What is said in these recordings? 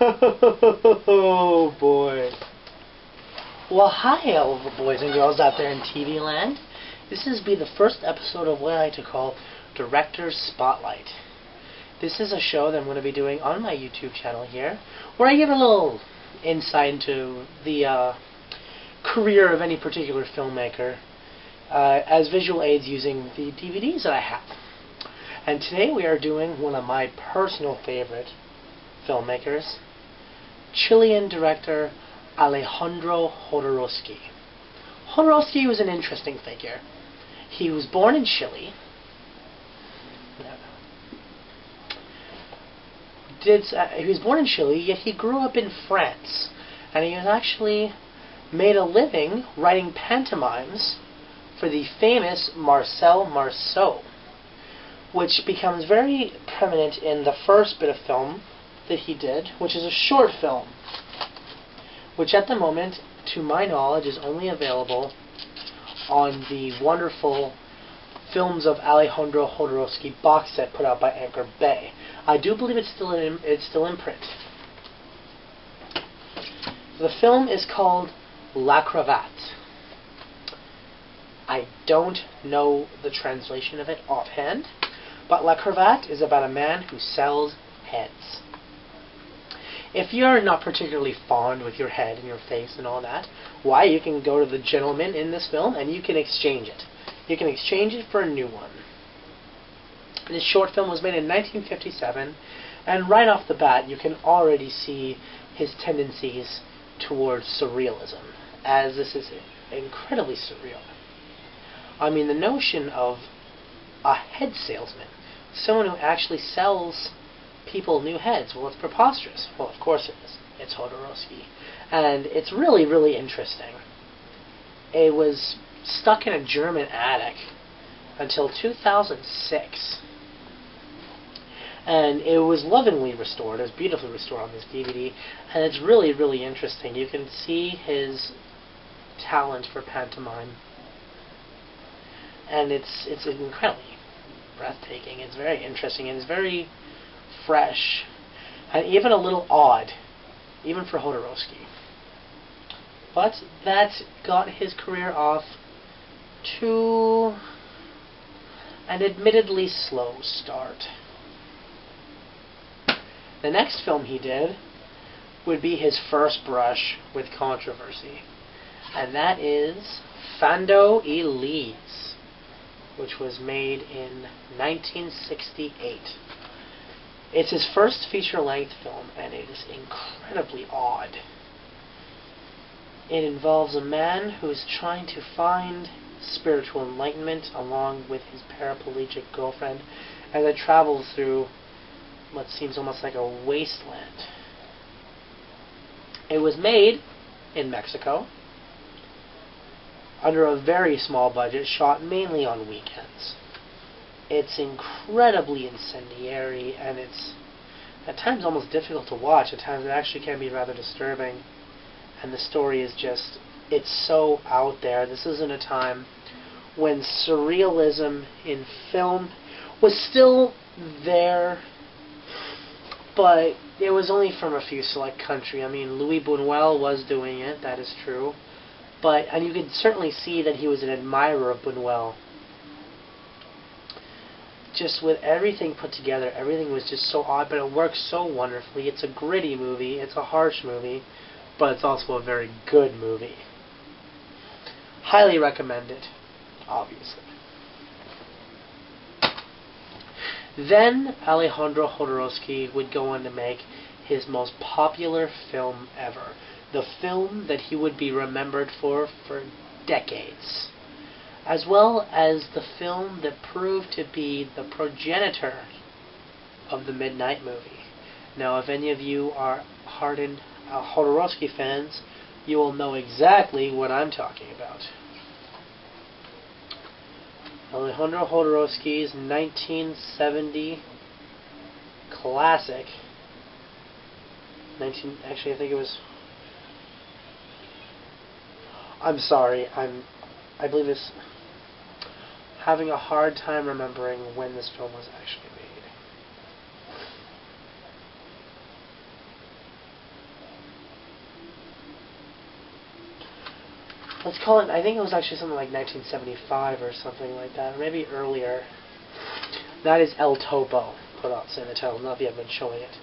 Oh boy. Well, hi all the boys and girls out there in TV land. This is the first episode of what I like to call Director's Spotlight. This is a show that I'm going to be doing on my YouTube channel here, where I give a little insight into the career of any particular filmmaker as visual aids using the DVDs that I have. And today we are doing one of my personal favorite filmmakers, Chilean director Alejandro Jodorowski. Jodorowski was an interesting figure. He was born in Chile. He was born in Chile, yet he grew up in France. And he has actually made a living writing pantomimes for the famous Marcel Marceau, which becomes very prominent in the first bit of film that he did, which is a short film, which at the moment, to my knowledge, is only available on the wonderful Films of Alejandro Jodorowski box set put out by Anchor Bay. I do believe it's still in print. The film is called La Cravate. I don't know the translation of it offhand, but La Cravate is about a man who sells heads. If you're not particularly fond with your head and your face and all that, why, you can go to the gentleman in this film and you can exchange it. You can exchange it for a new one. This short film was made in 1957, and right off the bat you can already see his tendencies towards surrealism, as this is incredibly surreal. I mean, the notion of a head salesman, someone who actually sells people new heads, well, it's preposterous. Well, of course it is. It's Jodorowski. And it's really, really interesting. It was stuck in a German attic until 2006. And it was lovingly restored. It was beautifully restored on this DVD. And it's really, really interesting. You can see his talent for pantomime. And it's incredibly breathtaking. It's very interesting. And it's very fresh. And even a little odd. Even for Jodorowski. But that got his career off to an admittedly slow start. The next film he did would be his first brush with controversy, and that is Fando y Lis, which was made in 1968. It's his first feature-length film, and it is incredibly odd. It involves a man who is trying to find spiritual enlightenment along with his paraplegic girlfriend as they travel through what seems almost like a wasteland. It was made in Mexico under a very small budget, shot mainly on weekends. It's incredibly incendiary, and it's at times almost difficult to watch. At times it actually can be rather disturbing. And the story is just, it's so out there. This isn't a time when surrealism in film was still there, but it was only from a few select countries. I mean, Louis Buñuel was doing it, that is true. And you could certainly see that he was an admirer of Buñuel. Just with everything put together, everything was just so odd, but it works so wonderfully. It's a gritty movie, it's a harsh movie, but it's also a very good movie. Highly recommend it, obviously. Then Alejandro Jodorowski would go on to make his most popular film ever. The film that he would be remembered for decades. As well as the film that proved to be the progenitor of the Midnight Movie. Now, if any of you are hardened Jodorowski fans, you will know exactly what I'm talking about. Alejandro Jodorowski's 1970 classic. Actually, I think it was. I'm sorry. I believe it's having a hard time remembering when this film was actually made. let's call it, I think it was actually something like 1975 or something like that, or maybe earlier. That is El Topo, put out in the title, not that I've been showing it.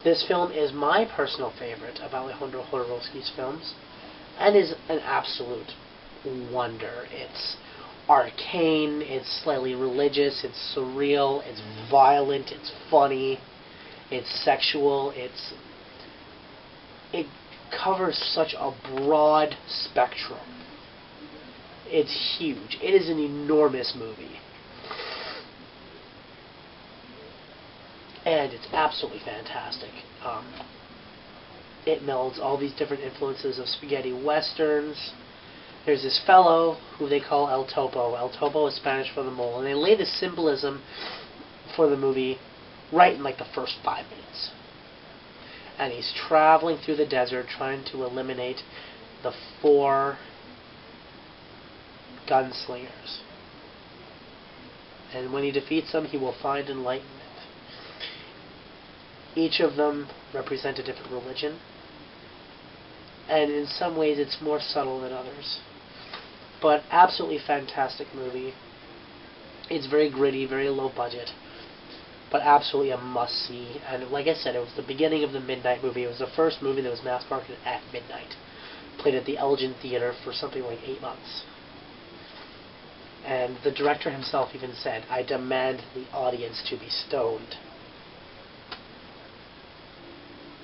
This film is my personal favorite of Alejandro Jodorowski's films, and is an absolute wonder. It's arcane, it's slightly religious, it's surreal, it's violent, it's funny, it's sexual, it covers such a broad spectrum. It's huge. It is an enormous movie. And it's absolutely fantastic. It melds all these different influences of spaghetti westerns. There's this fellow who they call El Topo. El Topo is Spanish for the mole. And they lay the symbolism for the movie right in like the first 5 minutes. And he's traveling through the desert trying to eliminate the 4 gunslingers. And when he defeats them, he will find enlightenment. Each of them represent a different religion. And in some ways it's more subtle than others. But absolutely fantastic movie. It's very gritty, very low budget. But absolutely a must-see. And like I said, it was the beginning of the midnight movie. It was the first movie that was mass-marketed at midnight. Played at the Elgin Theatre for something like 8 months. And the director himself even said, "I demand the audience to be stoned."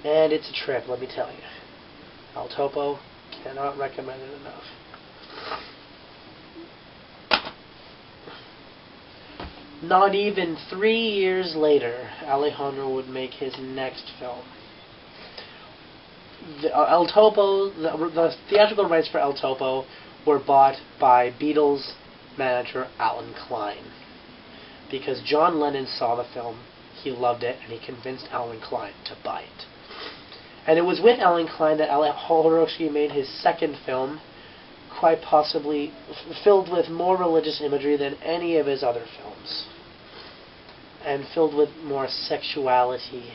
And it's a trip, let me tell you. El Topo, cannot recommend it enough. Not even 3 years later, Alejandro would make his next film. El Topo, the theatrical rights for El Topo were bought by Beatles manager Alan Klein. Because John Lennon saw the film, he loved it, and he convinced Alan Klein to buy it. And it was with Alan Klein that Jodorowsky made his second film, quite possibly filled with more religious imagery than any of his other films. And filled with more sexuality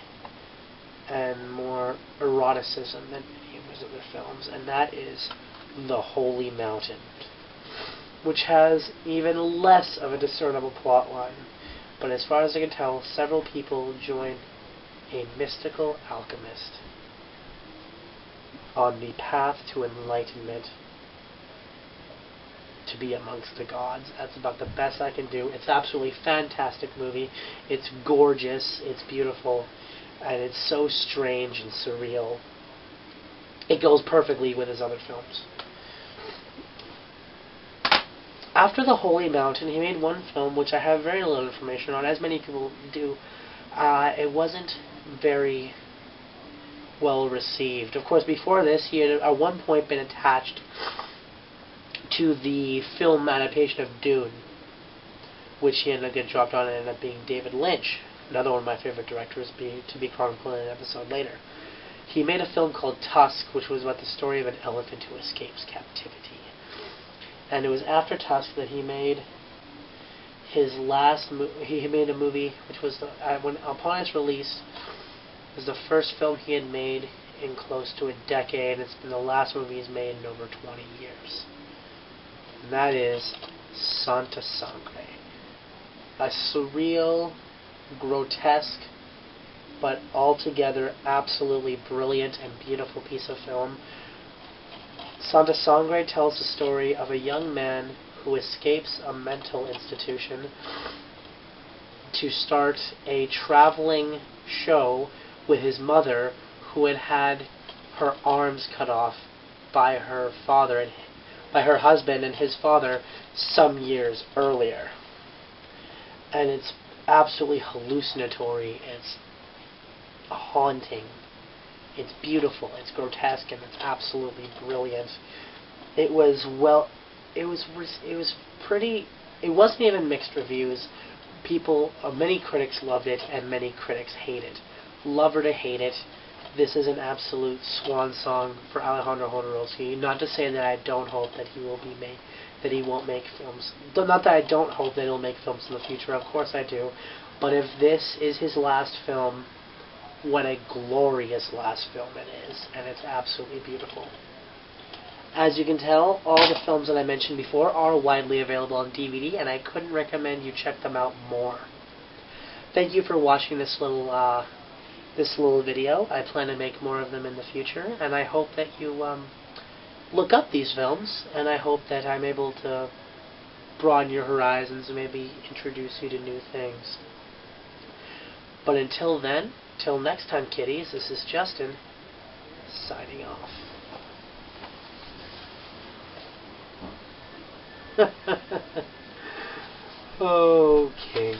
and more eroticism than any of his other films. And that is The Holy Mountain, which has even less of a discernible plot line. But as far as I can tell, several people join a mystical alchemist on the path to enlightenment to be amongst the gods. That's about the best I can do. It's absolutely fantastic movie. It's gorgeous, it's beautiful, and it's so strange and surreal. It goes perfectly with his other films. After The Holy Mountain, he made one film which I have very little information on, as many people do. It wasn't very well received. Of course, before this, he had at one point been attached to the film adaptation of Dune, which he ended up getting dropped on and ended up being David Lynch, another one of my favorite directors, to be chronicled in an episode later. He made a film called Tusk, which was about the story of an elephant who escapes captivity. And it was after Tusk that he made his last he made a movie which was upon its release, it was the first film he had made in close to a decade. It's been the last movie he's made in over 20 years. And that is Santa Sangre. A surreal, grotesque, but altogether absolutely brilliant and beautiful piece of film. Santa Sangre tells the story of a young man who escapes a mental institution to start a traveling show with his mother, who had had her arms cut off by her father, and by her husband and his father some years earlier. And it's absolutely hallucinatory, it's haunting, it's beautiful, it's grotesque, and it's absolutely brilliant. It was wasn't even mixed reviews. Many critics loved it and many critics hate it. Love or to hate it, this is an absolute swan song for Alejandro Jodorowsky. Not to say that I don't hope that he won't make films. Not that I don't hope that he'll make films in the future. Of course I do. But if this is his last film, what a glorious last film it is, and it's absolutely beautiful. As you can tell, all the films that I mentioned before are widely available on DVD, and I couldn't recommend you check them out more. Thank you for watching this little video. I plan to make more of them in the future, and I hope that you look up these films, and I hope that I'm able to broaden your horizons and maybe introduce you to new things. But until then, till next time, kiddies, this is Justin, signing off. Okay.